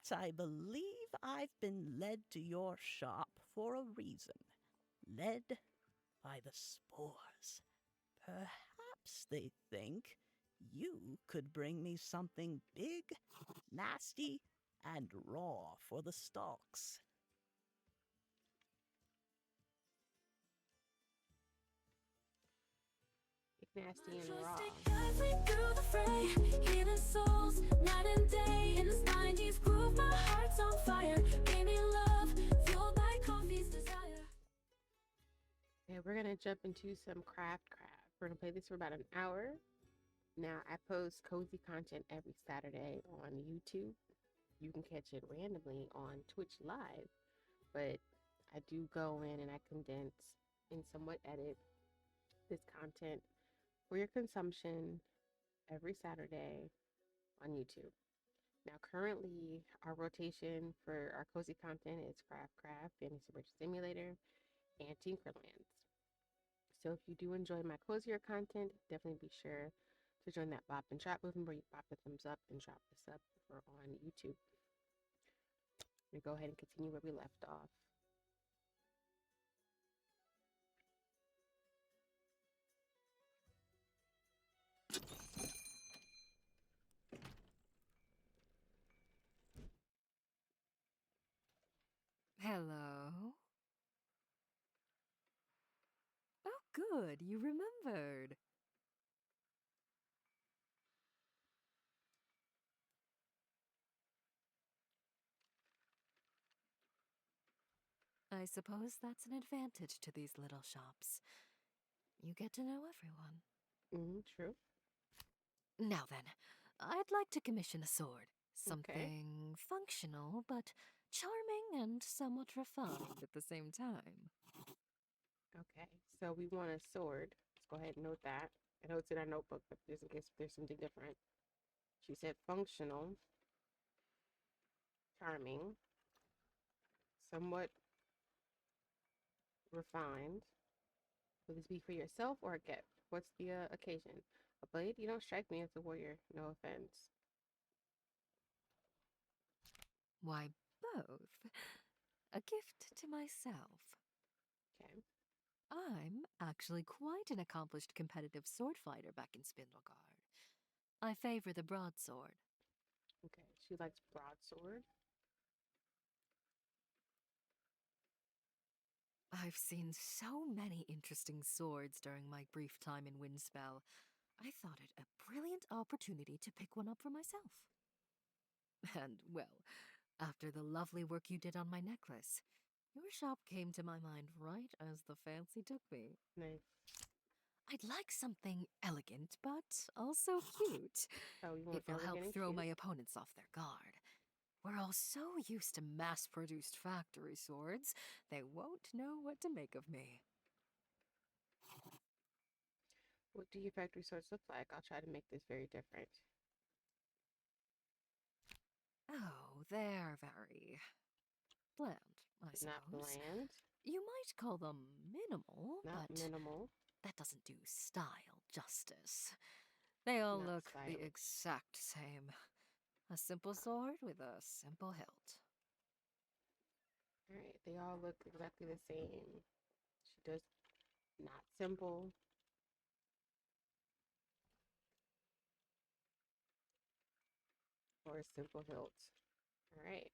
But I believe I've been led to your shop for a reason. Led by the spores. Perhaps they think you could bring me something big, nasty, and raw for the stalks. Nasty and raw. Through the fray, healing souls, night and day. In this 90s groove, my heart's on fire. Give me love, fueled by coffee's desire. Okay, we're gonna jump into some CraftCraft. We're gonna play this for about an hour. Now, I post cozy content every Saturday on YouTube. You can catch it randomly on Twitch Live, but I do go in and I condense and somewhat edit this content for your consumption every Saturday on YouTube. Now, currently, our rotation for our cozy content is CraftCraft, Fantasy Bridge Simulator, and Tinkerlands. So if you do enjoy my cozier content, definitely be sure to join that bop and trap movement where you pop a thumbs up and drop this up over on YouTube. I'm going to go ahead and continue where we left off. Hello. Oh, good, you remembered. I suppose that's an advantage to these little shops. You get to know everyone. True. Now then, I'd like to commission a sword. Okay. Something functional, but charming and somewhat refined at the same time. Okay. So we want a sword. Let's go ahead and note that. I know it's in our notebook, but just in case there's something different. She said functional, charming, somewhat refined. Will this be for yourself or a gift? What's the occasion? A blade? You don't strike me as a warrior. No offense. Why, both. A gift to myself. Okay. I'm actually quite an accomplished competitive sword fighter back in Spindlegard. I favor the broadsword. Okay. She likes broadsword. I've seen so many interesting swords during my brief time in Windspell. I thought it a brilliant opportunity to pick one up for myself. And, well, after the lovely work you did on my necklace, your shop came to my mind right as the fancy took me. Nice. I'd like something elegant, but also cute. Oh, you want It will help elegant and throw cute? my opponents off their guard. We're all so used to mass-produced factory swords, they won't know what to make of me. What do your factory swords look like? I'll try to make this very different. Oh, they're very bland, I suppose. Not bland. You might call them minimal, Not but minimal. that doesn't do style justice. They all Not look the stylish. exact same. A simple sword with a simple hilt. Alright, they all look exactly the same. She does not simple. Or a simple hilt. Alright.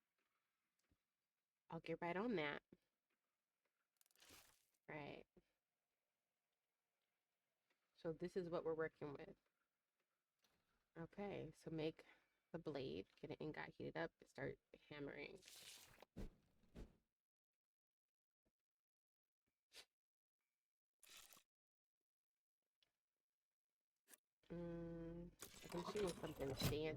I'll get right on that. Right. So this is what we're working with. Okay, so make the blade, get an ingot heated up, and start hammering. I think she wants something fancy.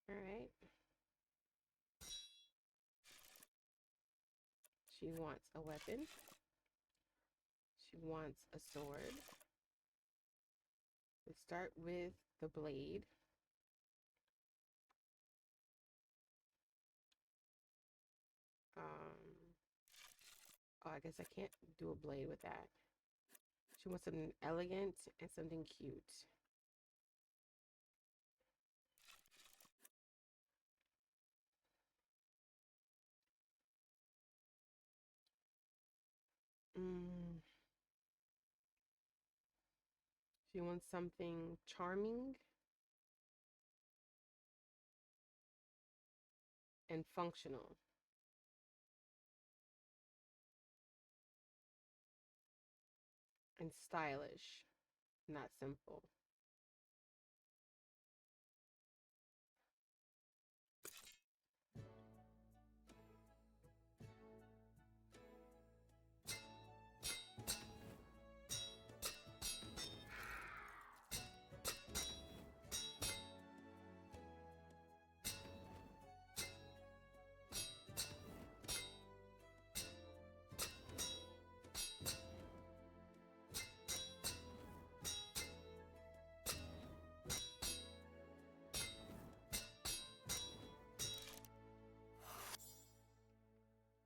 Alright. She wants a weapon. She wants a sword. The Start with the blade. Oh, I guess I can't do a blade with that. She wants something elegant and something cute. She wants something charming and functional. And stylish, not simple.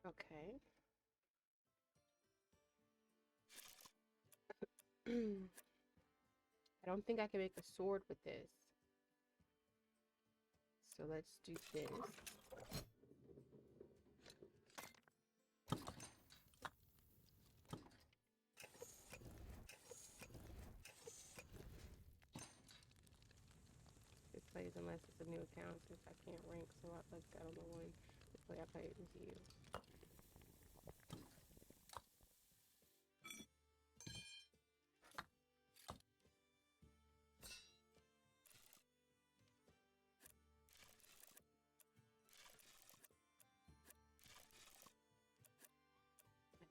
Okay. I don't think I can make a sword with this. So let's do this. This plays unless it's a new account since I can't rank, so I don't know when this play I played with you.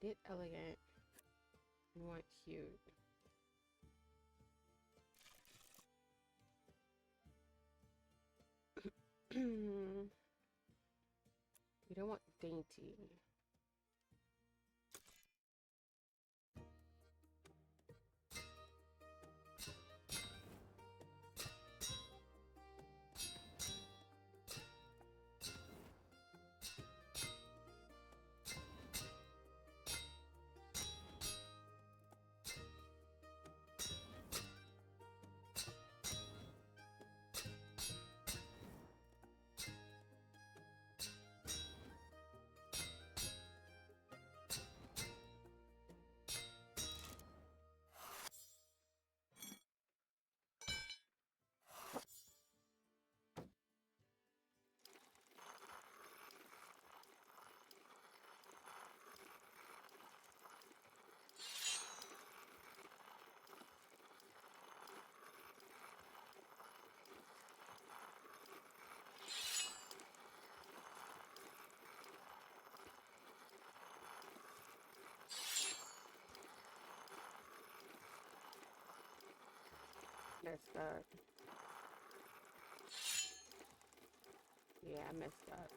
I did elegant and want cute. You don't want dainty. Messed up. Yeah, I messed up.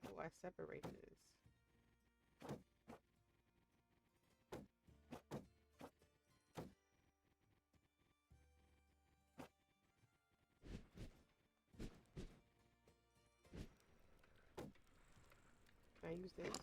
How do I separate this? Can I use this?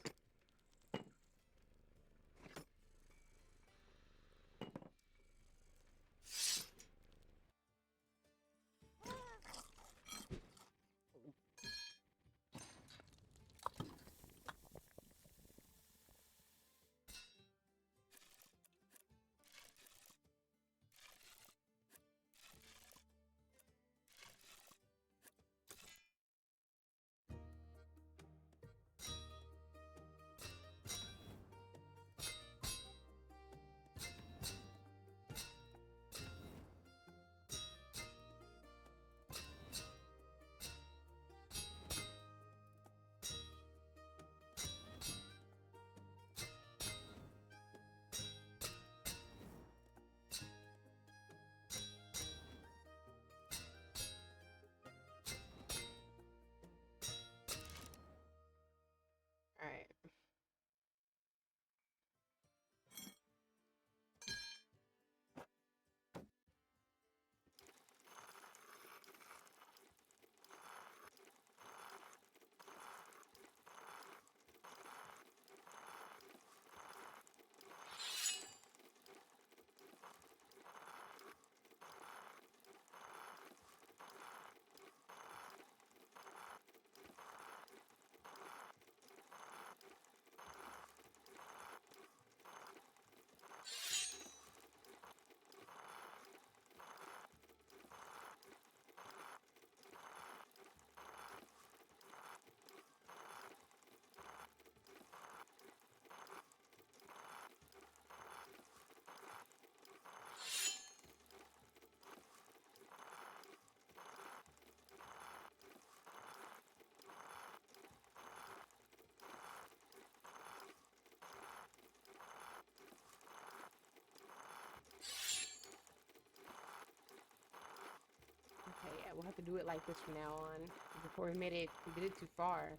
We'll have to do it like this from now on. Before we did it too far.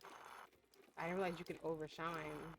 I didn't realize you could overshine.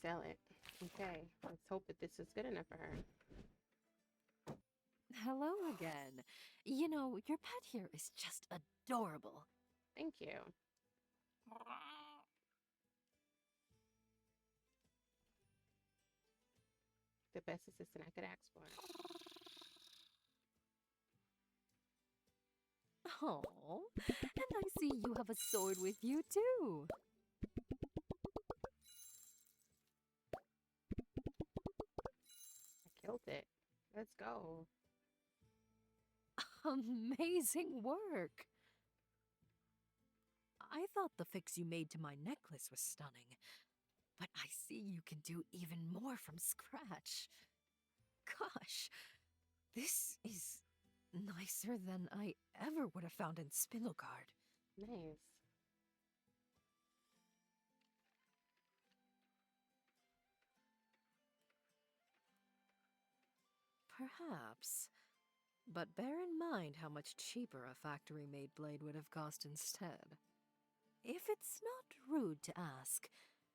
Sell it. Okay, let's hope that this is good enough for her. Hello again. You know, your pet here is just adorable. Thank you. The best assistant I could ask for. Oh, and I see you have a sword with you too. I killed it. Let's go. Amazing work. I thought the fix you made to my necklace was stunning, but I see you can do even more from scratch. Gosh, this is nicer than I ever would have found in Spindlegard. Nice. Perhaps. But bear in mind how much cheaper a factory-made blade would have cost instead. If it's not rude to ask,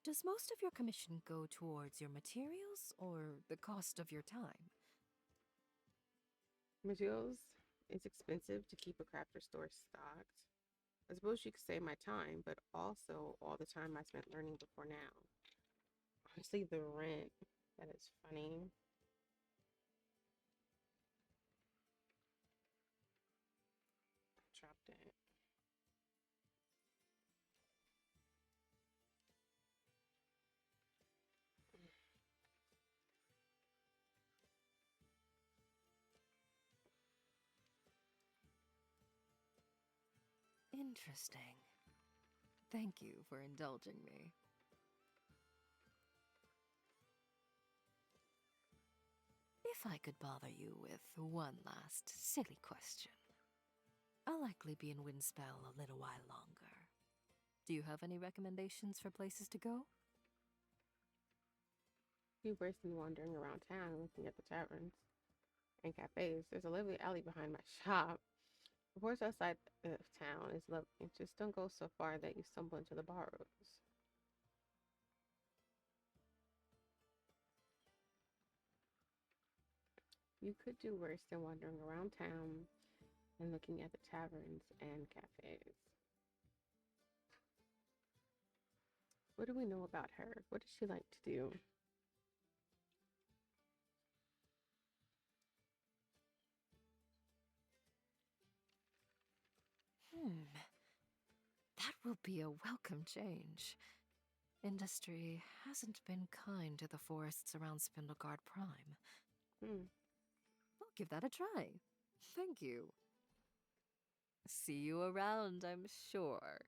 does most of your commission go towards your materials or the cost of your time? Materials is expensive to keep a crafter store stocked. I suppose you could say my time, but also all the time I spent learning before now. Honestly, the rent. That is funny. I dropped it. Interesting. Thank you for indulging me. If I could bother you with one last silly question. I'll likely be in Windspell a little while longer. Do you have any recommendations for places to go? Be worse than wandering around town looking at the taverns and cafes. There's a lovely alley behind my shop. The forest outside of town is lovely. Just don't go so far that you stumble into the borrows. You could do worse than wandering around town and looking at the taverns and cafes. What do we know about her? What does she like to do? That will be a welcome change. Industry hasn't been kind to the forests around Spindlegard Prime. I'll give that a try. Thank you. See you around, I'm sure.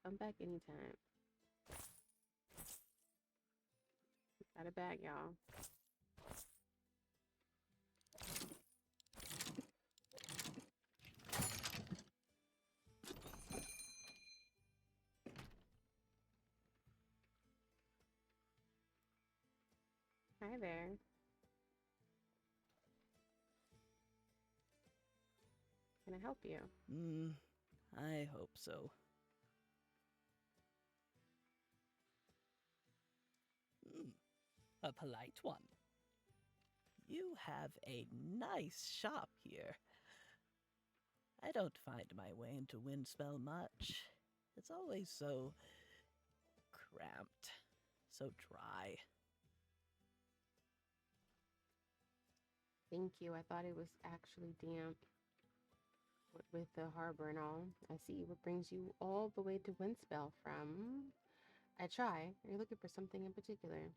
Come back anytime. Got a bag, y'all. Hi there. Can I help you? I hope so. A polite one. You have a nice shop here. I don't find my way into Windspell much. It's always so cramped, so dry. Thank you. I thought it was actually damp. with the harbor and all. I see what brings you all the way to Windspell from. I try. You're looking for something in particular.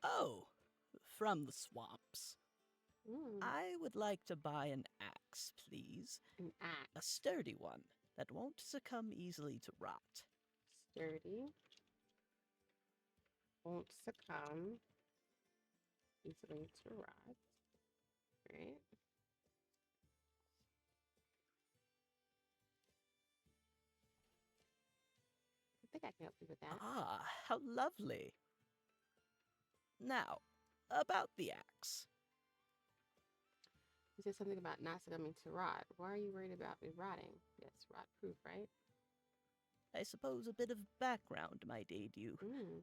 Oh, from the swamps. Mm, I would like to buy an axe, please. an A axe. sturdy one that won't succumb easily to rot. Sturdy. Won't succumb easily to rot. Right? I think I can help you with that. Ah, how lovely. Now, about the axe. You said something about not succumbing to rot. Why are you worried about it rotting? Yes, rot proof, right? I suppose a bit of background might aid you. Mm,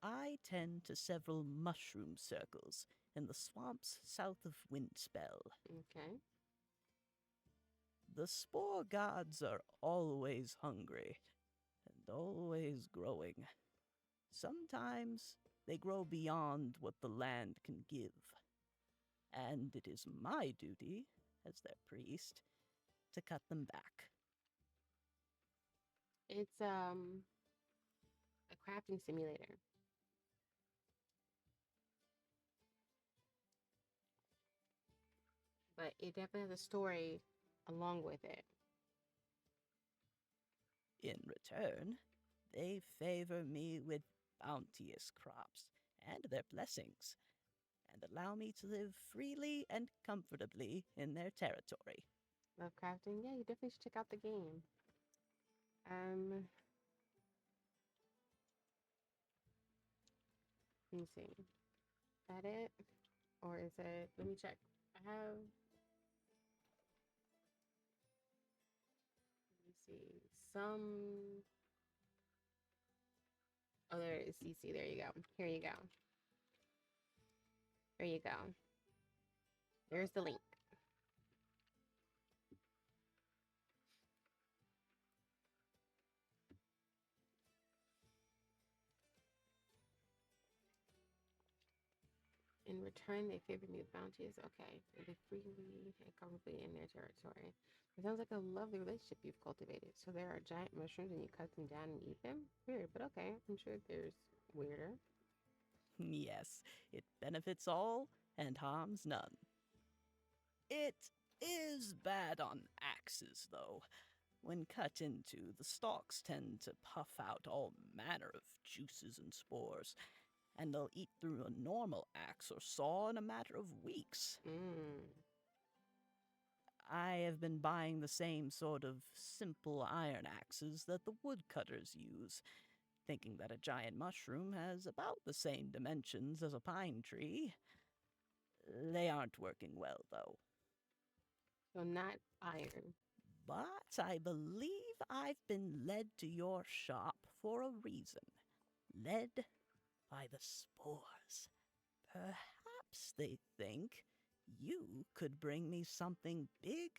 I tend to several mushroom circles in the swamps south of Windspell. okay. The spore gods are always hungry and always growing. Sometimes they grow beyond what the land can give, and it is my duty, as their priest, to cut them back. It's a crafting simulator. But it definitely has a story along with it. In return, they favor me with bounteous crops and their blessings, and allow me to live freely and comfortably in their territory. Love crafting? Yeah, you definitely should check out the game. Um, let me see. Is that it? Or is it, let me check. I have, let me see, some, oh, there it is, CC, there you go. Here you go. There you go. There's the link. In return, they favor me with bounties. Okay. They live freely and comfortably in their territory. It sounds like a lovely relationship you've cultivated. So there are giant mushrooms and you cut them down and eat them? Weird, but okay. I'm sure there's weirder. Yes, it benefits all and harms none. It is bad on axes, though. When cut into, the stalks tend to puff out all manner of juices and spores, and they'll eat through a normal axe or saw in a matter of weeks. Mmm. I have been buying the same sort of simple iron axes that the woodcutters use, thinking that a giant mushroom has about the same dimensions as a pine tree. They aren't working well, though. So not iron. But I believe I've been led to your shop for a reason. Led by the spores. Perhaps they think you could bring me something big,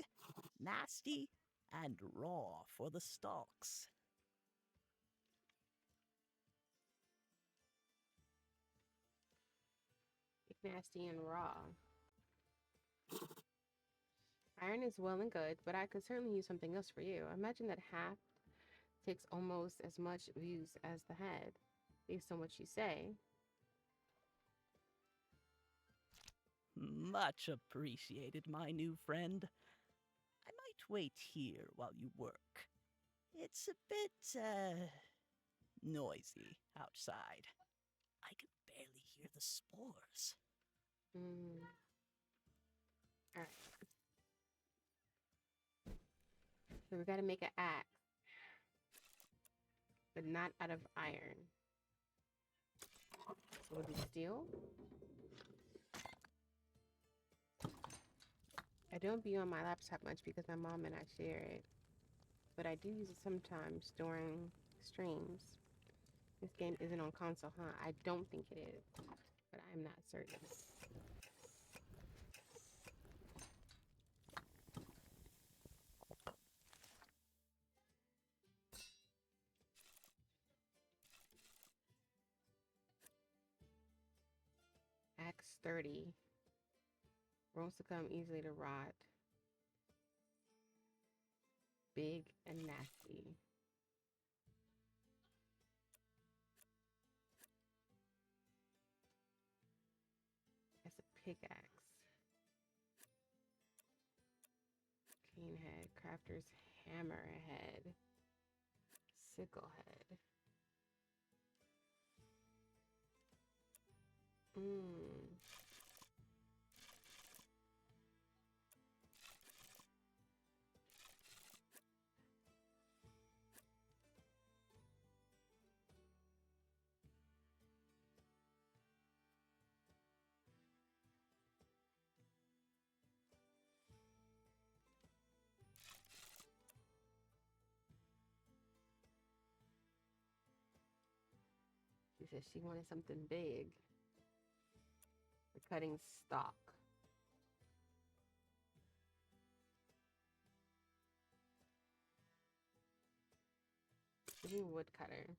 nasty, and raw for the stalks. Big, nasty, and raw. Iron is well and good, but I could certainly use something else for you. Imagine that half takes almost as much use as the head, based on what you say. Much appreciated, my new friend. I might wait here while you work. It's a bit, noisy outside. I can barely hear the spores. Mm. All right. So we gotta make an axe, but not out of iron. So would we steel? I don't be on my laptop much because my mom and I share it, but I do use it sometimes during streams. This game isn't on console, huh? I don't think it is, but I'm not certain. sturdy. Won't succumb easily to rot. Big and nasty. That's a pickaxe. Cane head. Crafter's hammer head. Sickle head. She said she wanted something big. The cutting stalk. Give me woodcutter.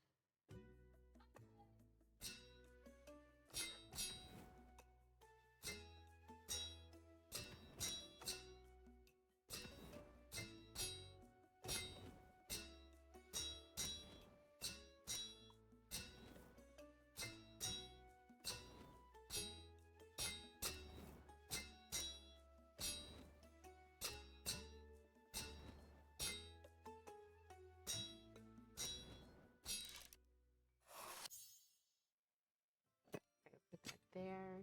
Put that there.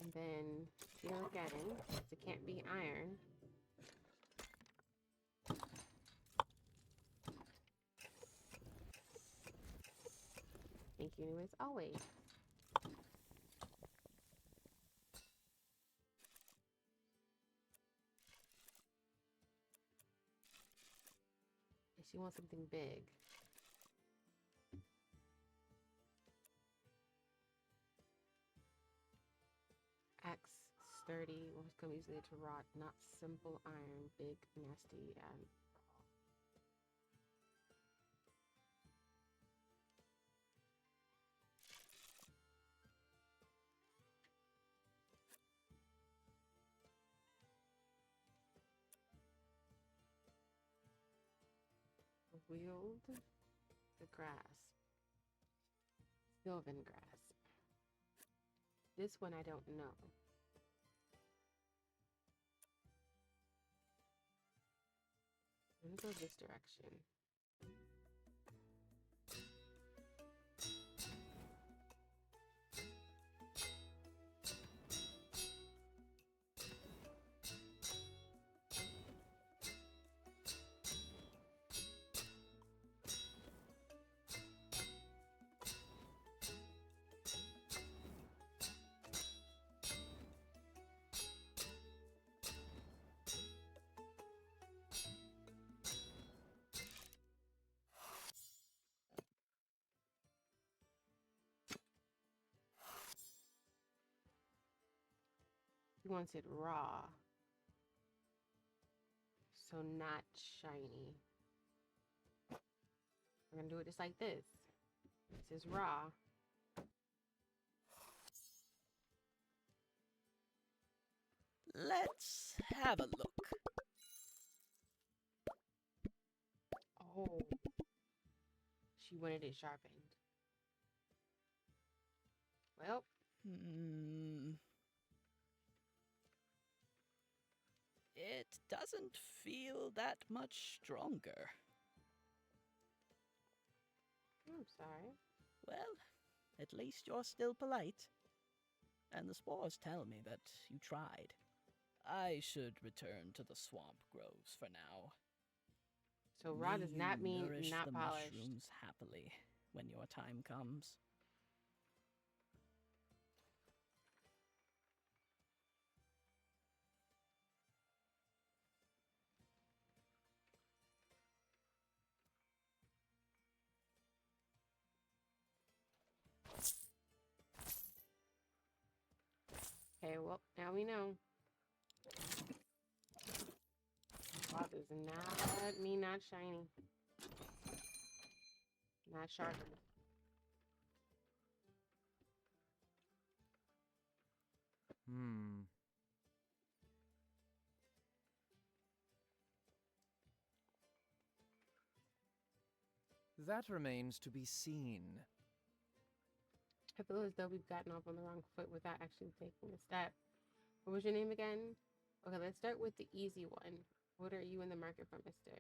And then steel again, because it can't be iron. Thank you as always. And she wants something big. Axe, sturdy, will come easily to rot, not simple iron, big, nasty, and wield the grasp. Sylvan grasp. This one I don't know. I'm gonna go this direction. He wants it raw. So not shiny. We're gonna do it just like this. This is raw. Let's have a look. Oh. She wanted it sharpened. Well. It doesn't feel that much stronger. I'm sorry. Well, at least you're still polite. And the spores tell me that you tried. I should return to the swamp groves for now. So raw does not May you mean nourish not the polished. mushrooms happily when your time comes. Okay, well, now we know. Raw does not mean not shiny. Not sharpened. That remains to be seen. I feel as though we've gotten off on the wrong foot without actually taking a step. What was your name again? Okay, let's start with the easy one. What are you in the market for, mister?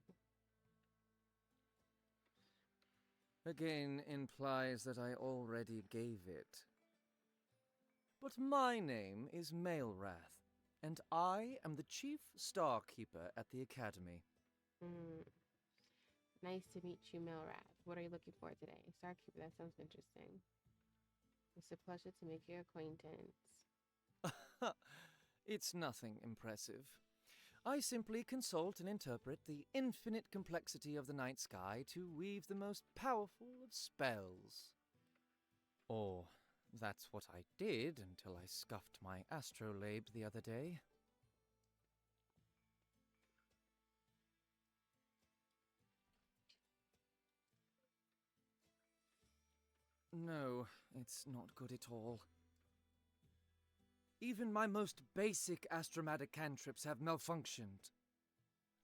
Again implies that I already gave it. But my name is Mailrath, and I am the chief Starkeeper at the Academy. Nice to meet you, Milrath. What are you looking for today? Starkeeper, that sounds interesting. It's a pleasure to make your acquaintance. It's nothing impressive. I simply consult and interpret the infinite complexity of the night sky to weave the most powerful of spells. Or that's what I did until I scuffed my astrolabe the other day. No, it's not good at all. Even my most basic astromatic cantrips have malfunctioned.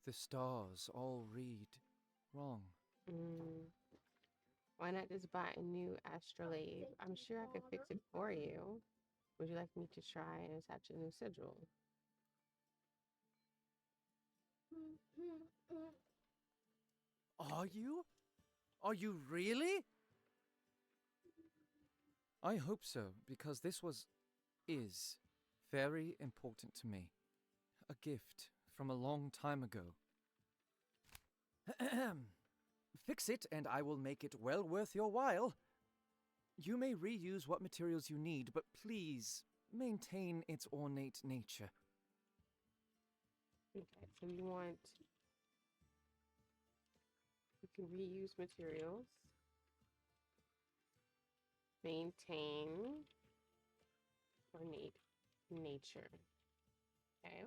The stars all read wrong. Why not just buy a new astrolabe? I'm sure I could fix it for you. Would you like me to try and attach a new sigil? Are you? Are you really? I hope so, because this is very important to me. A gift from a long time ago. Fix it, and I will make it well worth your while. You may reuse what materials you need, but please maintain its ornate nature. Okay, so you can reuse materials. Maintain ornate nature. Okay.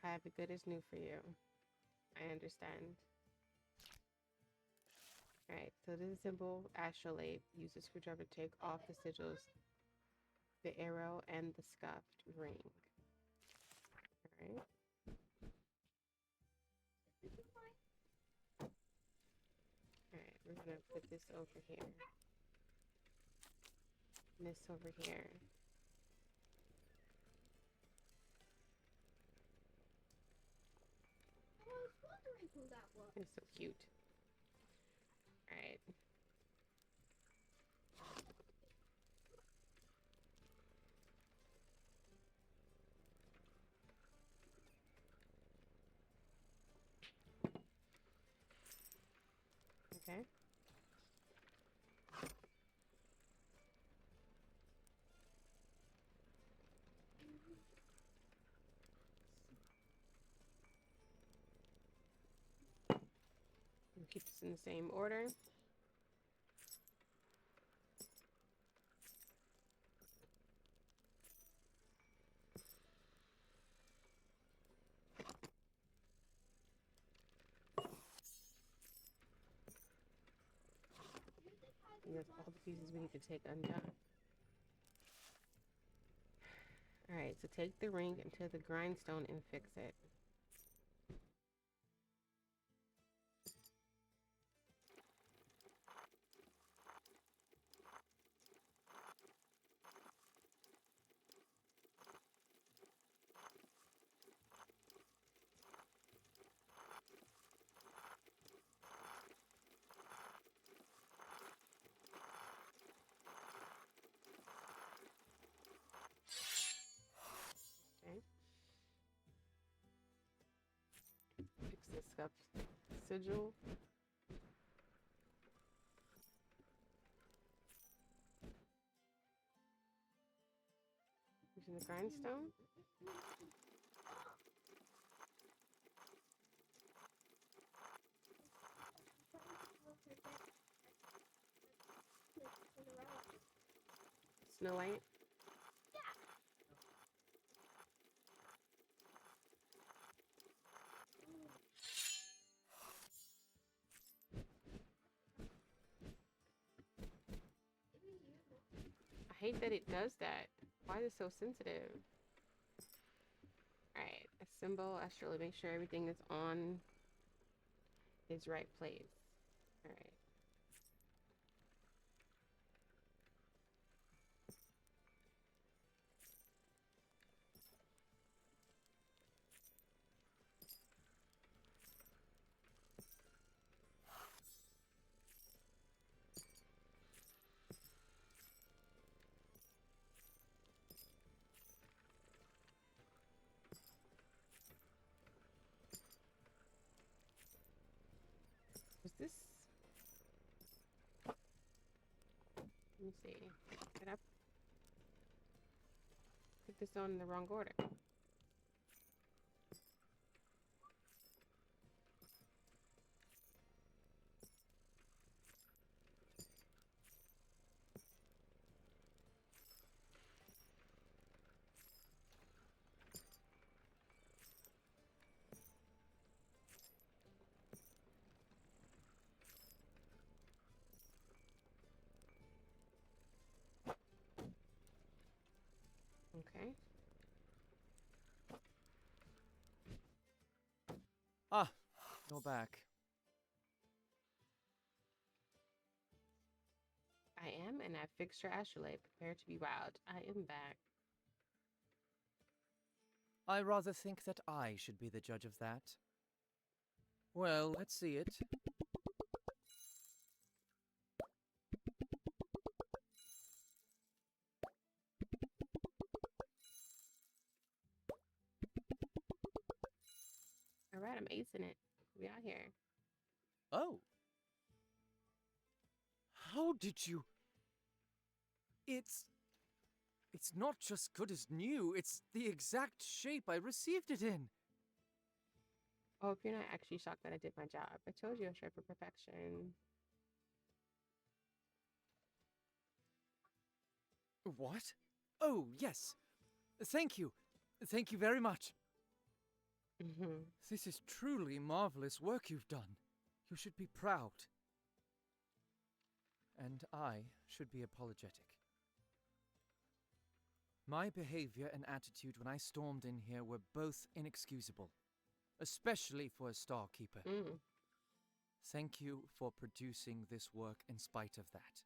I have the good is new for you. I understand. Alright, so this is simple astrolabe. Use a screwdriver to take off the sigils, the arrow, and the scuffed ring. Alright. Alright, we're gonna put this over here. And this over here. It's so cute. Alright. Okay. We'll keep this in the same order. And that's all the pieces we need to take undone. Alright, so take the ring into the grindstone and fix it. Okay. Fix the scuffed sigil. Using the grindstone. Snow White. hate that it does that. Why is it so sensitive? Alright, assemble, astrally make sure everything is on its right place. Alright. Was this? Let me see. Did I put this on in the wrong order? Okay. Ah, you're back. I am, and I fixed your astrolabe. Prepare to be wild. I am back. I rather think that I should be the judge of that. Well, let's see it. Alright, I'm acing it. We out here. Oh. How did you... It's not just good as new, it's the exact shape I received it in. Oh, if you're not actually shocked that I did my job. I told you I strive for perfection. What? Oh, yes. Thank you. Thank you very much. This is truly marvelous work you've done. You should be proud. And I should be apologetic. My behavior and attitude when I stormed in here were both inexcusable, especially for a star keeper. Thank you for producing this work in spite of that.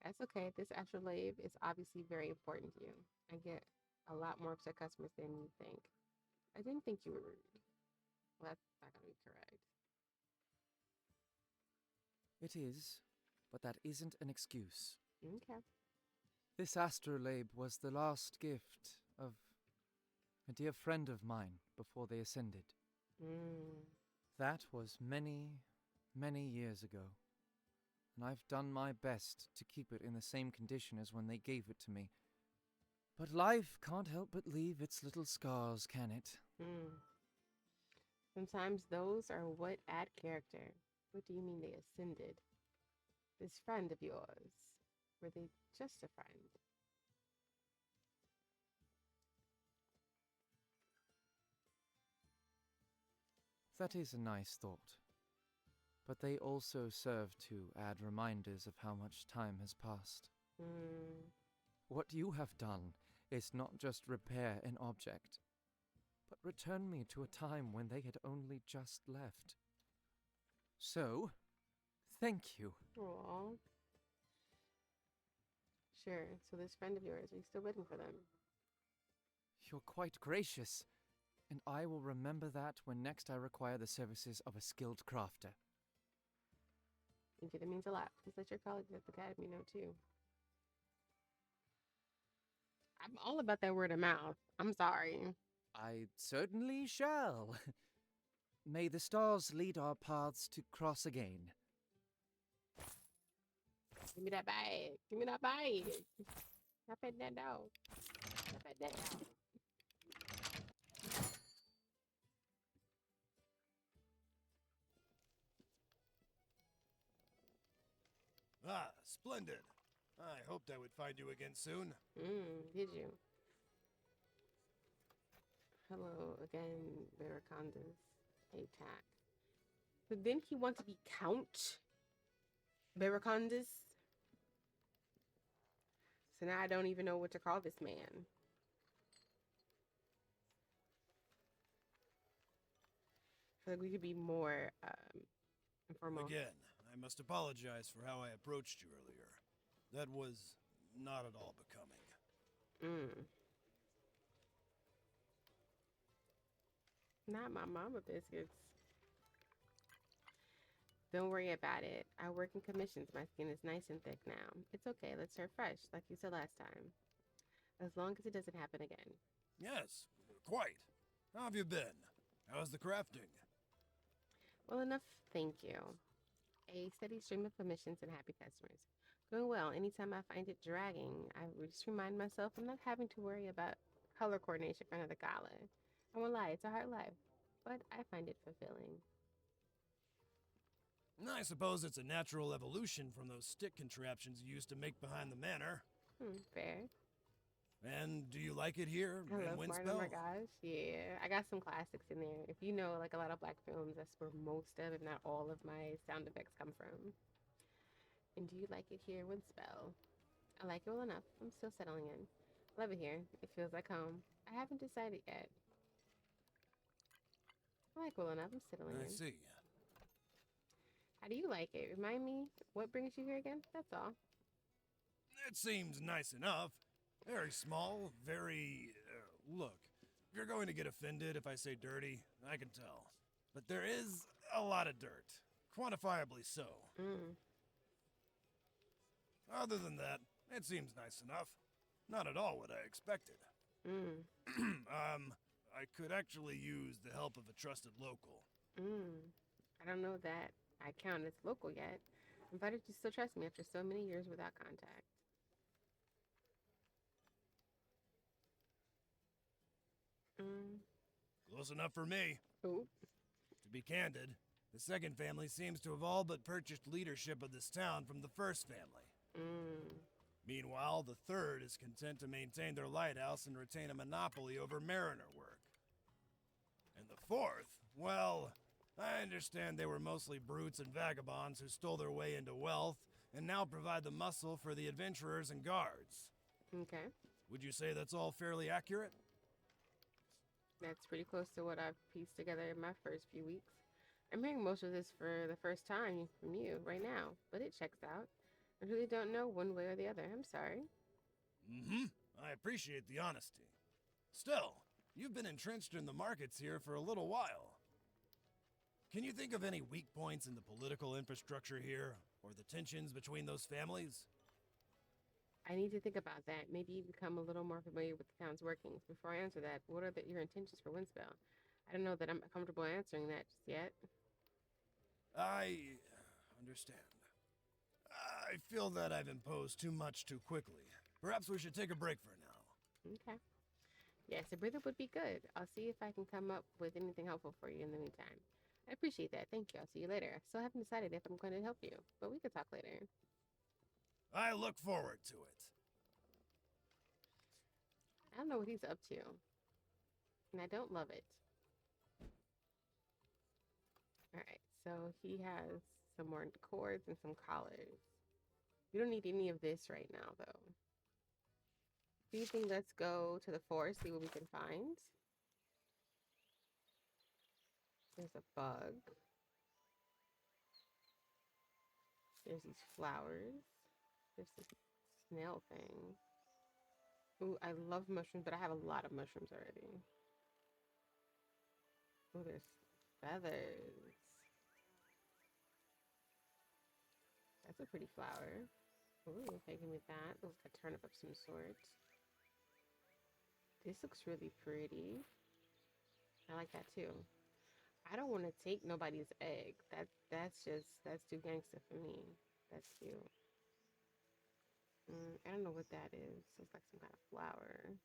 That's okay. This astrolabe is obviously very important to you. I get a lot more upset customers than you think. I didn't think you were rude. Well, that's not going to be correct. It is, but that isn't an excuse. Okay. This astrolabe was the last gift of a dear friend of mine before they ascended. That was many, many years ago, and I've done my best to keep it in the same condition as when they gave it to me. But life can't help but leave its little scars, can it? Sometimes those are what add character. What do you mean they ascended? This friend of yours, were they just a friend? That is a nice thought. But they also serve to add reminders of how much time has passed. What you have done is not just repair an object, but return me to a time when they had only just left. So, thank you. Aww. Sure, so this friend of yours, are you still waiting for them? You're quite gracious, and I will remember that when next I require the services of a skilled crafter. Thank you, that means a lot. Please let your colleagues at the academy know too. I'm all about that word of mouth. I'm sorry. I certainly shall. May the stars lead our paths to cross again. Give me that bag. Give me that bag. Stop at that dog. Stop at that dog. Ah, splendid. I hoped I would find you again soon. Did you? Hello again, Barracondas. Attack. But didn't he want to be Count Barracondas? So now I don't even know what to call this man. I feel like we could be more informal. Again, I must apologize for how I approached you earlier. That was not at all becoming. Not my mama biscuits. Don't worry about it. I work in commissions. My skin is nice and thick now. It's okay. Let's start fresh, like you said last time. As long as it doesn't happen again. Yes, quite. How have you been? How's the crafting? Well enough, thank you. A steady stream of commissions and happy customers. Going well. Anytime I find it dragging, I just remind myself I'm not having to worry about color coordination for another gala. I won't lie, it's a hard life, but I find it fulfilling. I suppose it's a natural evolution from those stick contraptions you used to make behind the manor. Fair. And do you like it here I in love Martin. Oh Windspell? my gosh, yeah. I got some classics in there. If you know, like a lot of black films, that's where most of, if not all of my sound effects come from. And do you like it here, Windspell? I like it well enough. I'm still settling in. Love it here. It feels like home. I haven't decided yet. I like well enough. I'm settling I in. see. How do you like it? Remind me, what brings you here again? That's all. It seems nice enough. Very small, very... look, if you're going to get offended if I say dirty, I can tell. But there is a lot of dirt. Quantifiably so. Other than that, it seems nice enough. Not at all what I expected. I could actually use the help of a trusted local. I don't know that I count as local yet. I'm glad that you still trust me after so many years without contact. Close enough for me. Oh. To be candid, the second family seems to have all but purchased leadership of this town from the first family. Meanwhile, the third is content to maintain their lighthouse and retain a monopoly over mariner work. And the fourth, well, I understand they were mostly brutes and vagabonds who stole their way into wealth and now provide the muscle for the adventurers and guards. Okay. Would you say that's all fairly accurate? That's pretty close to what I've pieced together in my first few weeks. I'm hearing most of this for the first time from you right now, but it checks out. I really don't know one way or the other. I'm sorry. I appreciate the honesty. Still, you've been entrenched in the markets here for a little while. Can you think of any weak points in the political infrastructure here, or the tensions between those families? I need to think about that. Maybe become a little more familiar with the town's workings. Before I answer that, what are your intentions for Windspell? I don't know that I'm comfortable answering that just yet. I understand. I feel that I've imposed too much too quickly. Perhaps we should take a break for now. Okay. Yes, a breather would be good. I'll see if I can come up with anything helpful for you in the meantime. I appreciate that. Thank you. I'll see you later. I still haven't decided if I'm going to help you, but we could talk later. I look forward to it. I don't know what he's up to, and I don't love it. Alright, so he has some more cords and some collars. We don't need any of this right now, though. Do you think let's go to the forest, see what we can find? There's a bug. There's these flowers. There's this snail thing. Ooh, I love mushrooms, but I have a lot of mushrooms already. Oh, there's feathers. That's a pretty flower. Ooh, okay, give me that. Looks like a turnip of some sort. This looks really pretty. I like that too. I don't want to take nobody's egg. That's too gangster for me. That's cute. I don't know what that is. Looks like some kind of flower.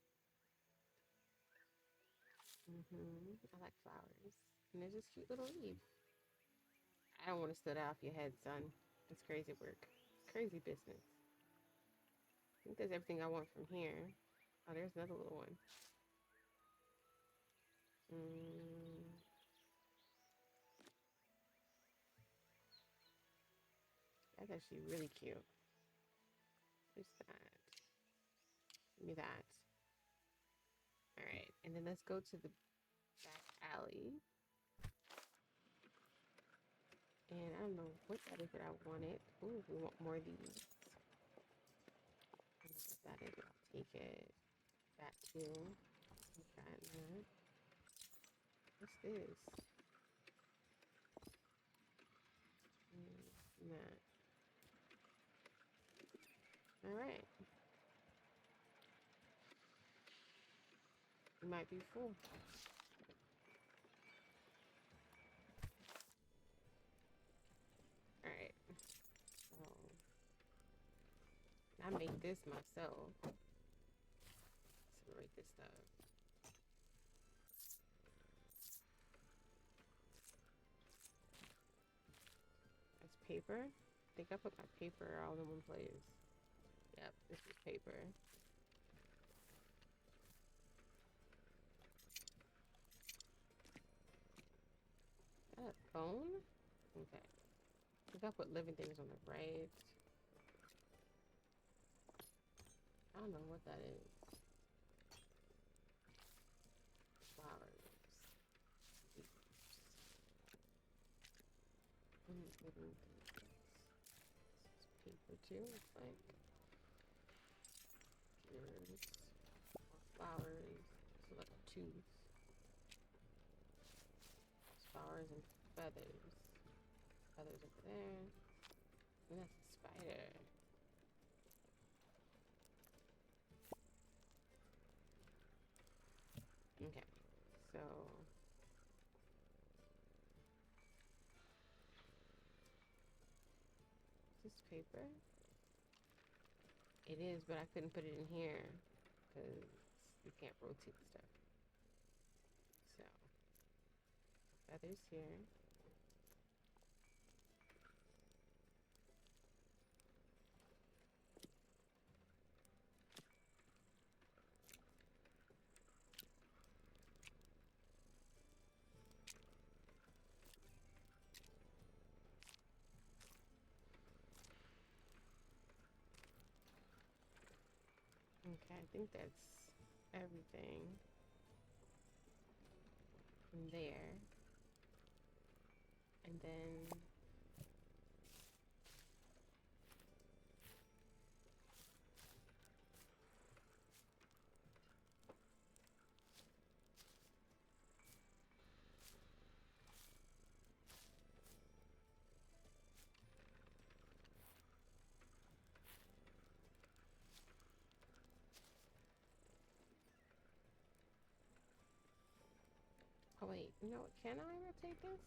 I like flowers. And there's this cute little leaf. I don't want to split off your head, son. It's crazy work. It's crazy business. I think there's everything I want from here. Oh, there's another little one. That's actually really cute. Who's that? Give me that. Alright, and then let's go to the back alley. And I don't know what that is that I wanted. Ooh, we want more of these. I don't know what that is, but I'll take it. That too. Okay, that. What's this? That. Alright. It might be full. Alright. So I made this myself. Separate this stuff. That's paper. I think I put my paper all in one place. Yep, this is paper. Is that a phone? Okay. I think I put living things on the right. I don't know what that is. Flowers. Leaves. Living things. This is paper too, looks like. Gears. More flowers. So like a tooth. Flowers and feathers. Feathers over there. And that's a spider. Okay, so is this paper? It is, but I couldn't put it in here because you can't rotate stuff. So feathers here. Okay, I think that's everything from there. And then oh wait, you know what? Can I rotate this?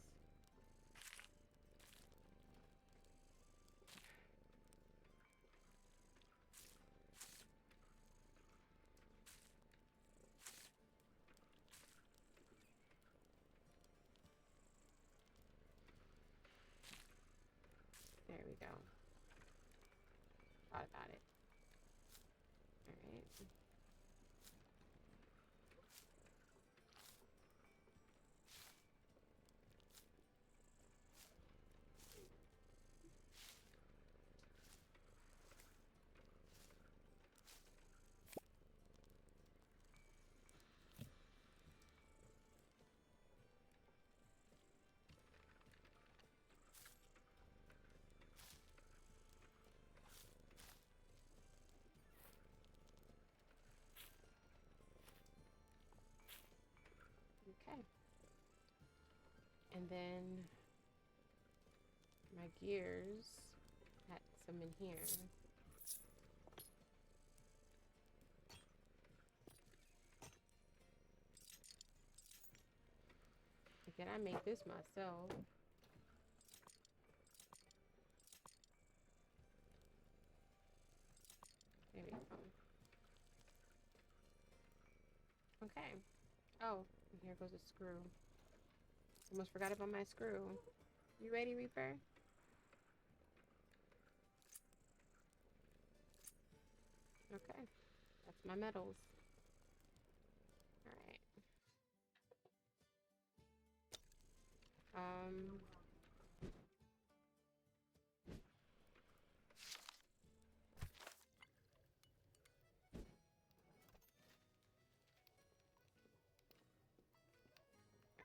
There we go. Thought about it. Alright. Okay. And then my gears, had some in here. Again, I made this myself. There we go. Okay. Oh, and here goes a screw. Almost forgot about my screw. You ready, Reaper? Okay. That's my metals. Alright.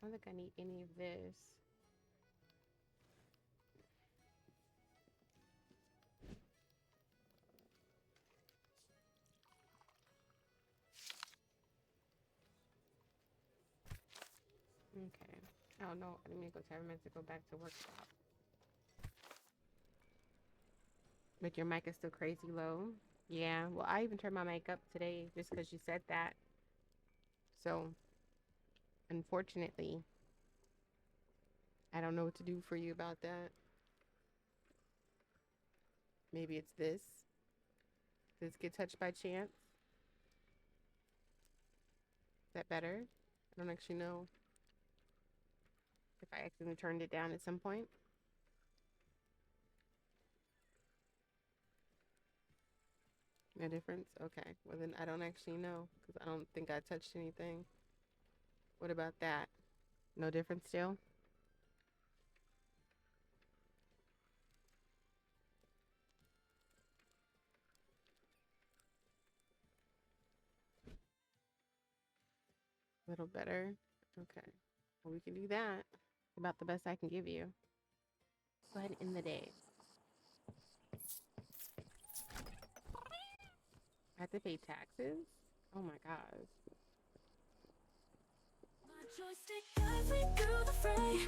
I don't think I need any of this. Okay. Oh no, I didn't mean to go to. I meant to go back to workshop. But your mic is still crazy low. Yeah, well, I even turned my mic up today just because you said that. So, unfortunately, I don't know what to do for you about that. Maybe it's this. Did this get touched by chance? Is that better? I don't actually know if I accidentally turned it down at some point. No difference? Okay. Well, then I don't actually know because I don't think I touched anything. What about that? No difference still? A little better? Okay. Well, we can do that. About the best I can give you. Go ahead and end the day. I have to pay taxes? Oh my gosh. My joystick guides me through the fray.